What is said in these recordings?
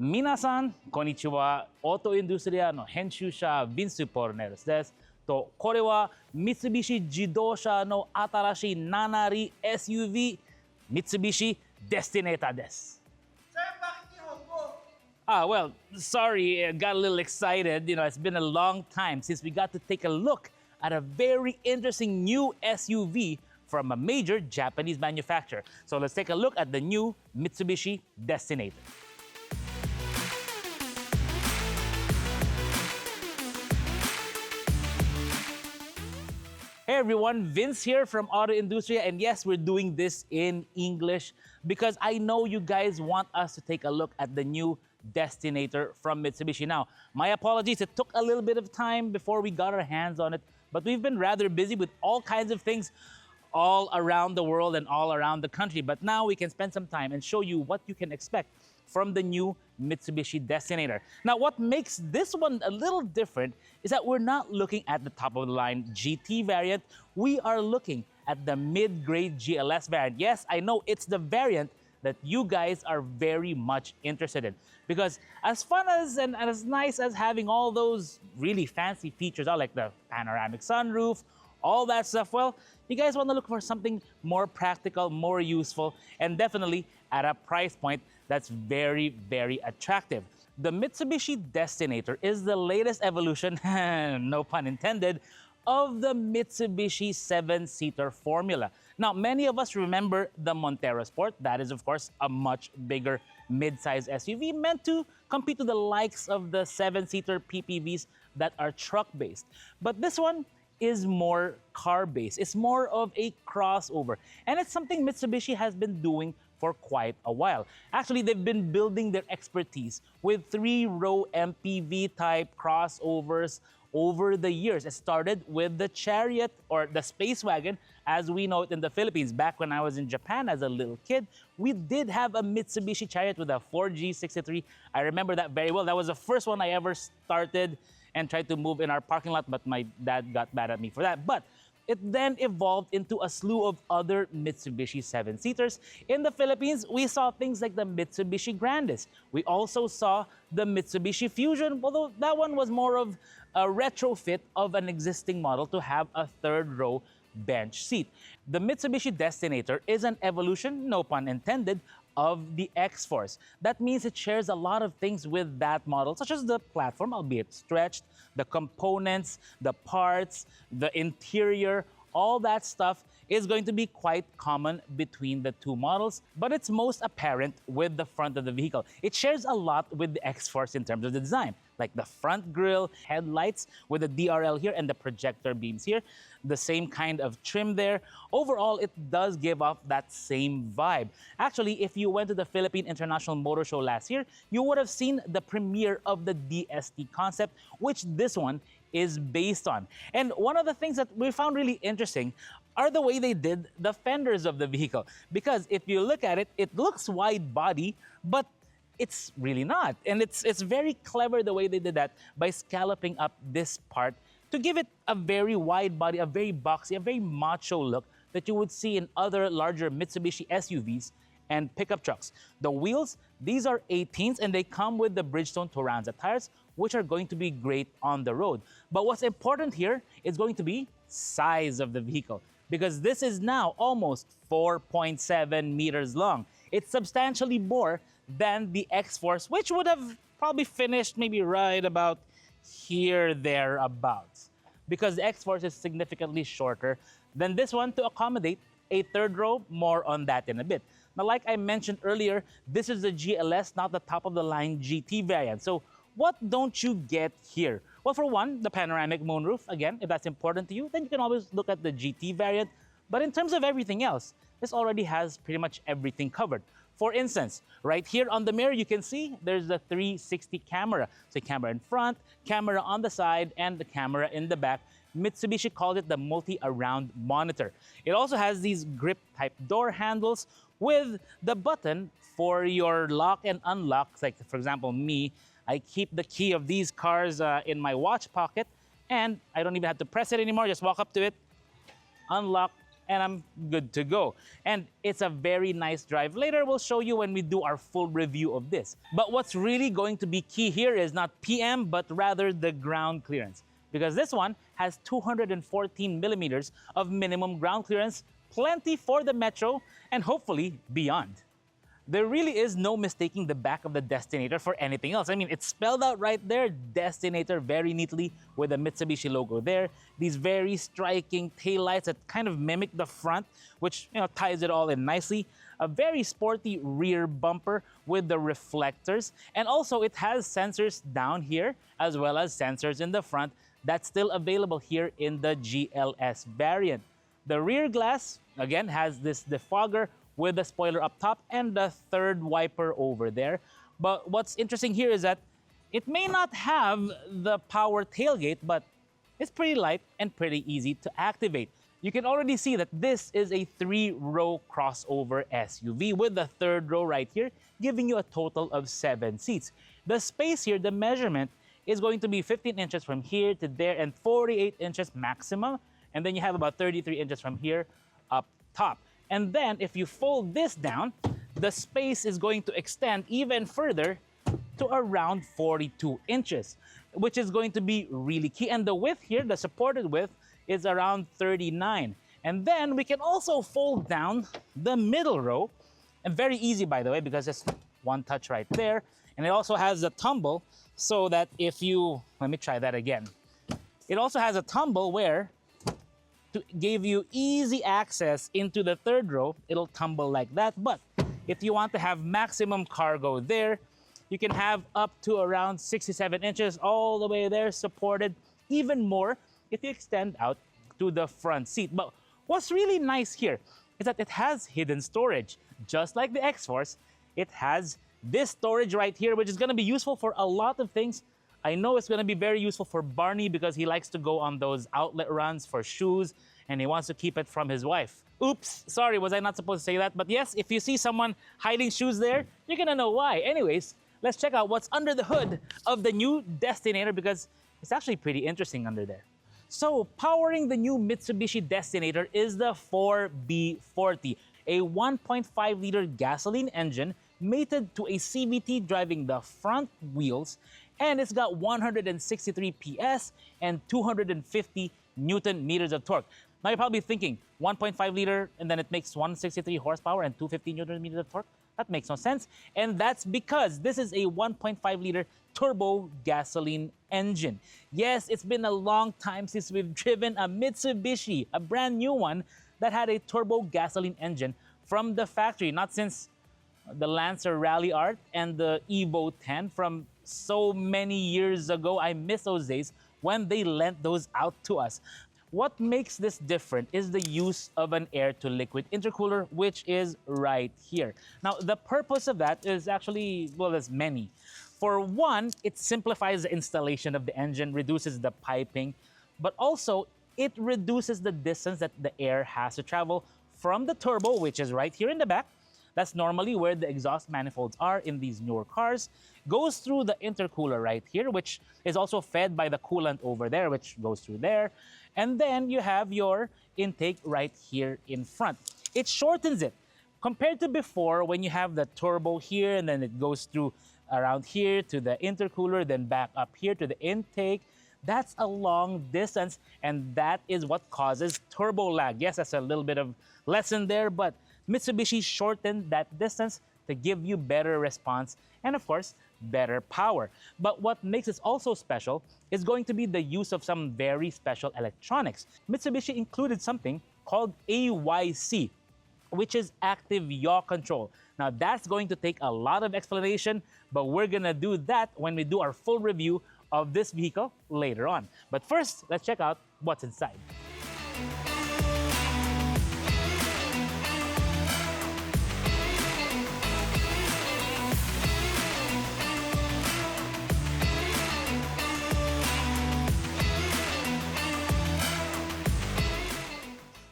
Minasan, konnichiwa. AutoIndustriya no henshusha Vinsu Porneros desu. To, これは Mitsubishi 自動車の新しい7輪 SUV Mitsubishi Destinator です。Well, sorry, I got a little excited. You know, it's been a long time since we got to take a look at a very interesting new SUV from a major Japanese manufacturer. So let's take a look at the new Mitsubishi Destinator. Hey everyone, Vince here from AutoIndustriya, and yes, we're doing this in English because I know you guys want us to take a look at the new Destinator from Mitsubishi. Now, my apologies, it took a little bit of time before we got our hands on it, but we've been rather busy with all kinds of things all around the world and all around the country. But now we can spend some time and show you what you can expect from the new Mitsubishi Destinator. Now, what makes this one a little different is that we're not looking at the top-of-the-line GT variant. We are looking at the mid-grade GLS variant. Yes, I know it's the variant that you guys are very much interested in. Because as fun as and as nice as having all those really fancy features are, like the panoramic sunroof, all that stuff, well, you guys want to look for something more practical, more useful, and definitely at a price point that's very, very attractive. The Mitsubishi Destinator is the latest evolution, no pun intended, of the Mitsubishi 7-seater formula. Now, many of us remember the Montero Sport. That is, of course, a much bigger mid-size SUV meant to compete with the likes of the 7-seater PPVs that are truck-based. But this one is more car-based. It's more of a crossover. And it's something Mitsubishi has been doing for quite a while. Actually, they've been building their expertise with 3-row MPV-type crossovers over the years. It started with the Chariot, or the Space Wagon, as we know it in the Philippines. Back when I was in Japan as a little kid, we did have a Mitsubishi Chariot with a 4G63. I remember that very well. That was the first one I ever started and tried to move in our parking lot, but my dad got mad at me for that. But it then evolved into a slew of other Mitsubishi 7-seaters. In the Philippines, we saw things like the Mitsubishi Grandis. We also saw the Mitsubishi Fusion, although that one was more of a retrofit of an existing model to have a third-row bench seat. The Mitsubishi Destinator is an evolution, no pun intended, of the X-Force. That means it shares a lot of things with that model, such as the platform, albeit stretched, the components, the parts, the interior, all that stuff is going to be quite common between the two models, but it's most apparent with the front of the vehicle. It shares a lot with the X-Force in terms of the design, like the front grille, headlights with the DRL here and the projector beams here, the same kind of trim there. Overall, it does give off that same vibe. Actually, if you went to the Philippine International Motor Show last year, you would have seen the premiere of the DST concept, which this one is based on. And one of the things that we found really interesting are the way they did the fenders of the vehicle. Because if you look at it, it looks wide body, but it's really not. And it's very clever the way they did that by scalloping up this part to give it a very wide body, a very boxy, a very macho look that you would see in other larger Mitsubishi SUVs and pickup trucks. The wheels, these are 18s and they come with the Bridgestone Turanza tires, which are going to be great on the road. But what's important here is going to be size of the vehicle, because this is now almost 4.7 meters long. It's substantially more than the X-Force, which would have probably finished maybe right about here, thereabouts, because the X-Force is significantly shorter than this one to accommodate a third row. More on that in a bit. Now, like I mentioned earlier, this is the GLS, not the top-of-the-line GT variant. So what don't you get here? Well, for one, the panoramic moonroof. Again, if that's important to you, then you can always look at the GT variant. But in terms of everything else, this already has pretty much everything covered. For instance, right here on the mirror, you can see there's a 360 camera. So camera in front, camera on the side, and the camera in the back. Mitsubishi called it the multi-around monitor. It also has these grip-type door handles with the button for your lock and unlock. Like, for example, me, I keep the key of these cars in my watch pocket, and I don't even have to press it anymore. Just walk up to it, unlock, and I'm good to go. And it's a very nice drive. Later, we'll show you when we do our full review of this. But what's really going to be key here is not PM, but rather the ground clearance. Because this one has 214 millimeters of minimum ground clearance, plenty for the Metro, and hopefully beyond. There really is no mistaking the back of the Destinator for anything else. I mean, it's spelled out right there, Destinator, very neatly with the Mitsubishi logo there. These very striking taillights that kind of mimic the front, which ties it all in nicely. A very sporty rear bumper with the reflectors. And also it has sensors down here as well as sensors in the front that's still available here in the GLS variant. The rear glass, again, has this defogger with the spoiler up top and the third wiper over there. But what's interesting here is that it may not have the power tailgate, but it's pretty light and pretty easy to activate. You can already see that this is a 3-row crossover SUV with the third row right here, giving you a total of 7 seats. The space here, the measurement, is going to be 15 inches from here to there and 48 inches maximum. And then you have about 33 inches from here up top. And then if you fold this down, the space is going to extend even further to around 42 inches, which is going to be really key. And the width here, the supported width, is around 39. And then we can also fold down the middle row, and very easy, by the way, because it's one touch right there. And it also has a tumble so that if you, let me try that again. It also has a tumble where to give you easy access into the third row, it'll tumble like that. But if you want to have maximum cargo there, you can have up to around 67 inches all the way there supported, even more if you extend out to the front seat. But what's really nice here is that it has hidden storage. Just like the X-Force, it has this storage right here, which is going to be useful for a lot of things. I know it's going to be very useful for Barney because he likes to go on those outlet runs for shoes and he wants to keep it from his wife. Oops, sorry, was I not supposed to say that? But yes, if you see someone hiding shoes there, you're going to know why. Anyways, let's check out what's under the hood of the new Destinator because it's actually pretty interesting under there. So, powering the new Mitsubishi Destinator is the 4B40, a 1.5-liter gasoline engine mated to a CVT driving the front wheels, and it's got 163 PS and 250 Newton meters of torque. Now you're probably thinking, 1.5 liter and then it makes 163 horsepower and 250 Newton meters of torque? That makes no sense. And that's because this is a 1.5 liter turbo gasoline engine. Yes, it's been a long time since we've driven a Mitsubishi, a brand new one, that had a turbo gasoline engine from the factory, not since the Lancer Rally Art and the Evo 10 from so many years ago. I miss those days when they lent those out to us. What makes this different is the use of an air-to-liquid intercooler, which is right here. Now, the purpose of that is actually, well, there's many. For one, it simplifies the installation of the engine, reduces the piping, but also it reduces the distance that the air has to travel from the turbo, which is right here in the back. That's normally where the exhaust manifolds are in these newer cars. Goes through the intercooler right here, which is also fed by the coolant over there, which goes through there. And then you have your intake right here in front. It shortens it. Compared to before, when you have the turbo here, and then it goes through around here to the intercooler, then back up here to the intake, that's a long distance, and that is what causes turbo lag. Yes, that's a little bit of lesson there, but Mitsubishi shortened that distance to give you better response and, of course, better power. But what makes this also special is going to be the use of some very special electronics. Mitsubishi included something called AYC, which is active yaw control. Now, that's going to take a lot of explanation, but we're gonna do that when we do our full review of this vehicle later on. But first, let's check out what's inside.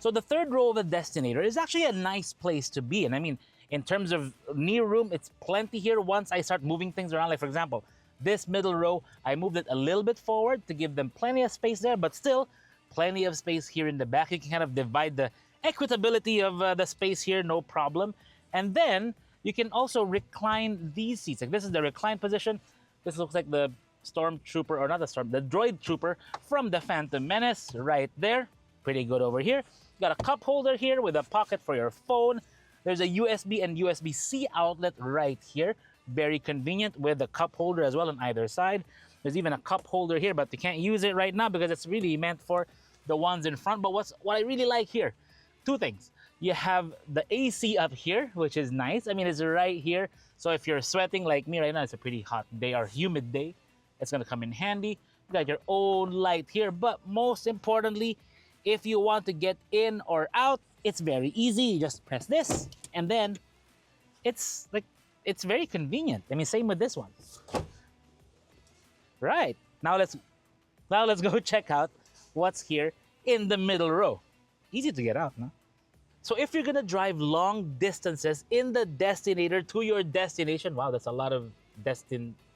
So the third row of the Destinator is actually a nice place to be. And I mean, in terms of knee room, it's plenty here once I start moving things around. Like, for example, this middle row, I moved it a little bit forward to give them plenty of space there, but still plenty of space here in the back. You can kind of divide the equitability of the space here, no problem. And then you can also recline these seats. Like this is the recline position. This looks like the stormtrooper, or not the storm, the droid trooper from the Phantom Menace right there. Pretty good over here. Got a cup holder here with a pocket for your phone. There's a USB and USB-C outlet right here. Very convenient with a cup holder as well on either side. There's even a cup holder here, but you can't use it right now because it's really meant for the ones in front. But what I really like here, two things. You have the AC up here, which is nice. I mean, it's right here. So if you're sweating like me right now, it's a pretty hot day or humid day, it's gonna come in handy. You got your own light here, but most importantly, if you want to get in or out, it's very easy. You just press this, and then it's very convenient. I mean, same with this one. Right, now let's go check out what's here in the middle row. Easy to get out, no? So if you're gonna drive long distances in the Destinator to your destination, wow, that's a lot of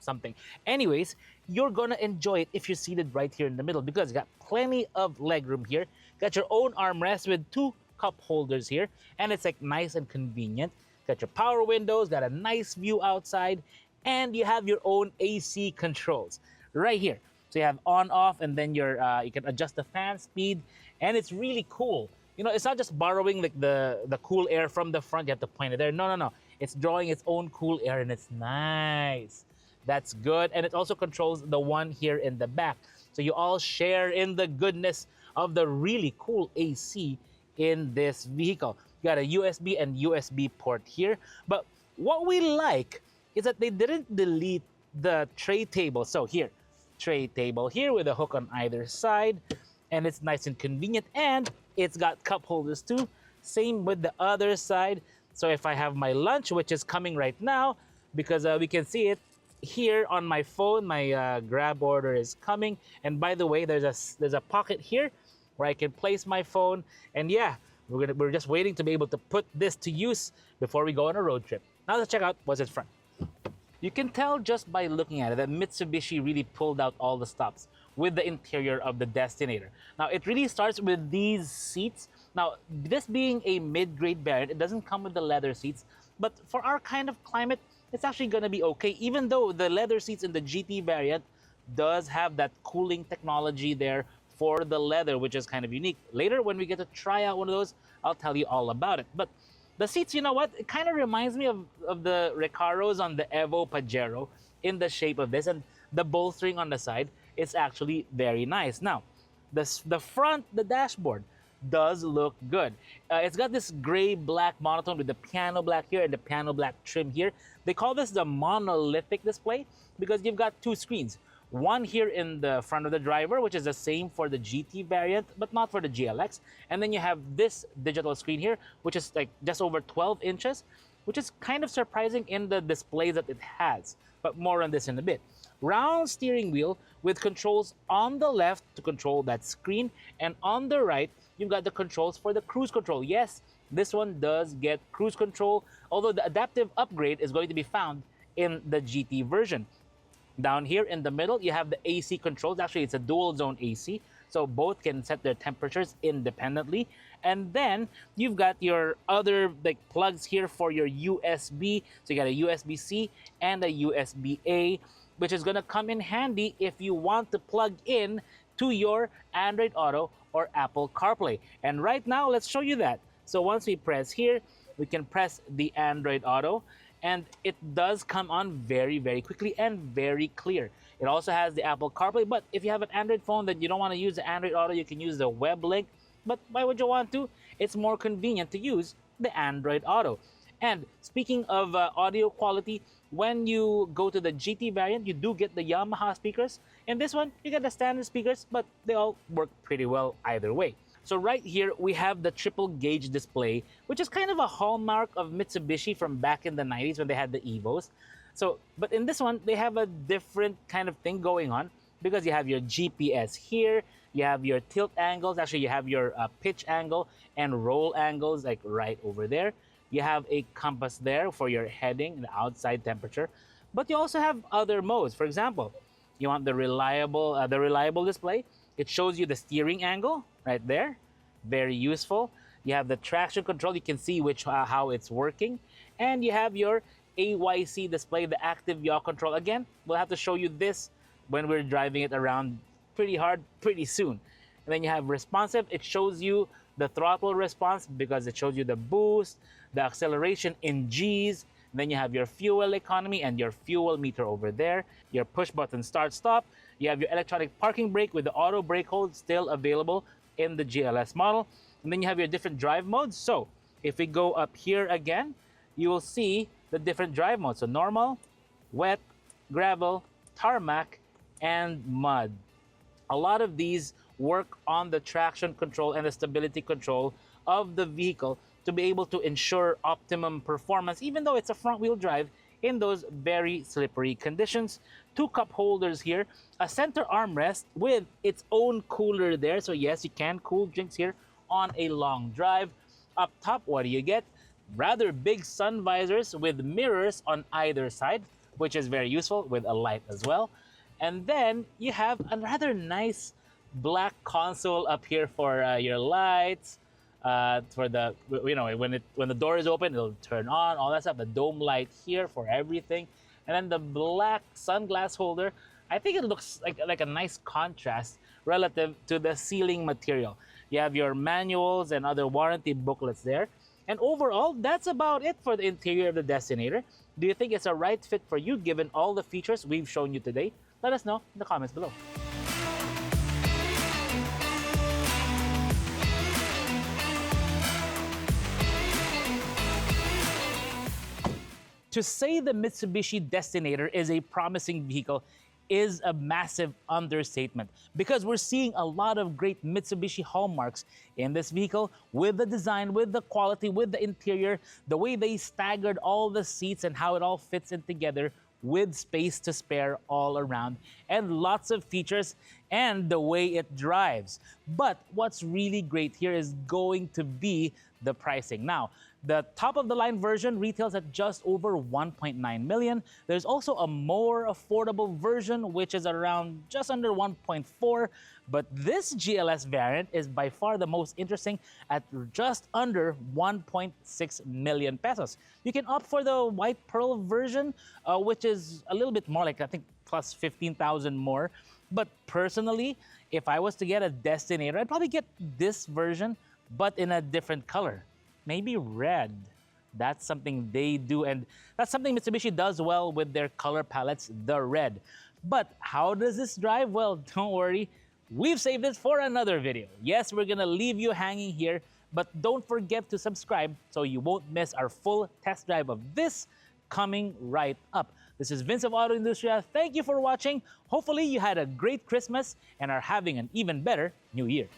something. Anyways, you're gonna enjoy it if you're seated right here in the middle because you got plenty of legroom here. Got your own armrest with two cup holders here, and it's like nice and convenient. Got your power windows, got a nice view outside, and you have your own AC controls right here. So you have on, off, and then you can adjust the fan speed, and it's really cool. You know, it's not just borrowing like the cool air from the front. You have to point it there. No. It's drawing its own cool air, and it's nice. That's good. And it also controls the one here in the back. So you all share in the goodness of the really cool AC in this vehicle. You got a USB and USB port here. But what we like is that they didn't delete the tray table. So here, tray table here with a hook on either side. And it's nice and convenient. And it's got cup holders too. Same with the other side. So if I have my lunch, which is coming right now, because we can see it here on my phone, my grab order is coming. And by the way, there's a pocket here where I can place my phone. And yeah, we're just waiting to be able to put this to use before we go on a road trip. Now let's check out what's in front. You can tell just by looking at it that Mitsubishi really pulled out all the stops with the interior of the Destinator. Now, it really starts with these seats. Now, this being a mid-grade variant, it doesn't come with the leather seats, but for our kind of climate, it's actually gonna be okay, even though the leather seats in the GT variant does have that cooling technology there for the leather, which is kind of unique. Later, when we get to try out one of those, I'll tell you all about it. But the seats, you know what? It kind of reminds me of the Recaros on the Evo Pajero in the shape of this, and the bolstering on the side is actually very nice. Now, the front, the dashboard, does look good. It's got this gray-black monotone with the piano black here and the piano black trim here. They call this the monolithic display because you've got two screens. One here in the front of the driver, which is the same for the GT variant, but not for the GLX. And then you have this digital screen here, which is like just over 12 inches, which is kind of surprising in the display that it has. But more on this in a bit. Round steering wheel with controls on the left to control that screen, and on the right, you've got the controls for the cruise control. Yes, this one does get cruise control, although the adaptive upgrade is going to be found in the GT version. Down here in the middle, you have the AC controls. Actually, it's a dual zone AC, so both can set their temperatures independently. And then you've got your other like plugs here for your USB. So you got a USB-C and a USB-A, which is gonna come in handy if you want to plug in to your Android Auto or Apple CarPlay. And right now, let's show you that. So once we press here, we can press the Android Auto, and it does come on very, very quickly and very clear. It also has the Apple CarPlay, but if you have an Android phone that you don't want to use the Android Auto, you can use the web link. But why would you want to? It's more convenient to use the Android Auto. And speaking of audio quality, when you go to the GT variant, you do get the Yamaha speakers. In this one, you get the standard speakers, but they all work pretty well either way. So right here, we have the triple gauge display, which is kind of a hallmark of Mitsubishi from back in the 90s when they had the Evos. So, but in this one, they have a different kind of thing going on because you have your GPS here, you have your tilt angles, actually you have your pitch angle and roll angles like right over there. You have a compass there for your heading and outside temperature, but you also have other modes. For example, you want the reliable display. It shows you the steering angle right there, very useful. You have the traction control. You can see how it's working. And you have your AYC display, the active yaw control. Again, we'll have to show you this when we're driving it around pretty hard pretty soon. And then you have responsive. It shows you the throttle response because it shows you the boost, the acceleration in G's. And then you have your fuel economy and your fuel meter over there. Your push button start stop. You have your electronic parking brake with the auto brake hold still available in the GLS model. And then you have your different drive modes. So if we go up here again, you will see the different drive modes. So normal, wet, gravel, tarmac, and mud. A lot of these work on the traction control and the stability control of the vehicle to be able to ensure optimum performance, even though it's a front-wheel drive in those very slippery conditions. 2 cup holders here, a center armrest with its own cooler there. So yes, you can cool drinks here on a long drive. Up top, what do you get? Rather big sun visors with mirrors on either side, which is very useful with a light as well. And then you have a rather nice black console up here for your lights, for the, you know, when the door is open, it'll turn on, all that stuff. The dome light here for everything. And then the black sunglass holder, I think it looks like a nice contrast relative to the ceiling material. You have your manuals and other warranty booklets there. And overall, that's about it for the interior of the Destinator. Do you think it's a right fit for you given all the features we've shown you today? Let us know in the comments below. To say the Mitsubishi Destinator is a promising vehicle is a massive understatement because we're seeing a lot of great Mitsubishi hallmarks in this vehicle with the design, with the quality, with the interior, the way they staggered all the seats and how it all fits in together with space to spare all around and lots of features and the way it drives. But what's really great here is going to be the pricing. Now, the top of the line version retails at just over 1.9 million. There's also a more affordable version, which is around just under 1.4. But this GLS variant is by far the most interesting at just under 1.6 million pesos. You can opt for the white pearl version, which is a little bit more, like I think plus 15,000 more. But personally, if I was to get a Destinator, I'd probably get this version, but in a different color. Maybe red. That's something they do, and that's something Mitsubishi does well with their color palettes, the red. But how does this drive? Well, don't worry. We've saved it for another video. Yes, we're gonna leave you hanging here, but don't forget to subscribe so you won't miss our full test drive of this coming right up. This is Vince of Auto Industria. Thank you for watching. Hopefully you had a great Christmas and are having an even better New Year.